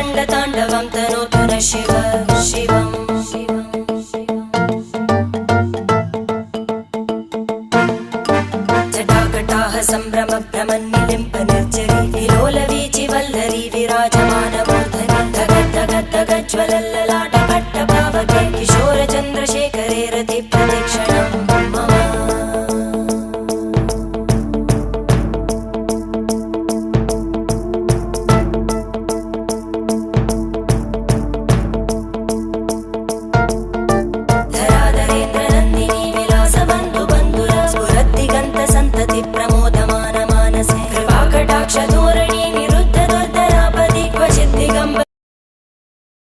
रङ्गताण्डवं तनोतु न शिव शिवम् जटाकटाः सम्भ्रमभ्रमन्निलिम्प निर्जरी विलोलवीचि वल्लरी विराजमानमूर्धनि धगद्धगद्धगज्ज्वलल्ललाट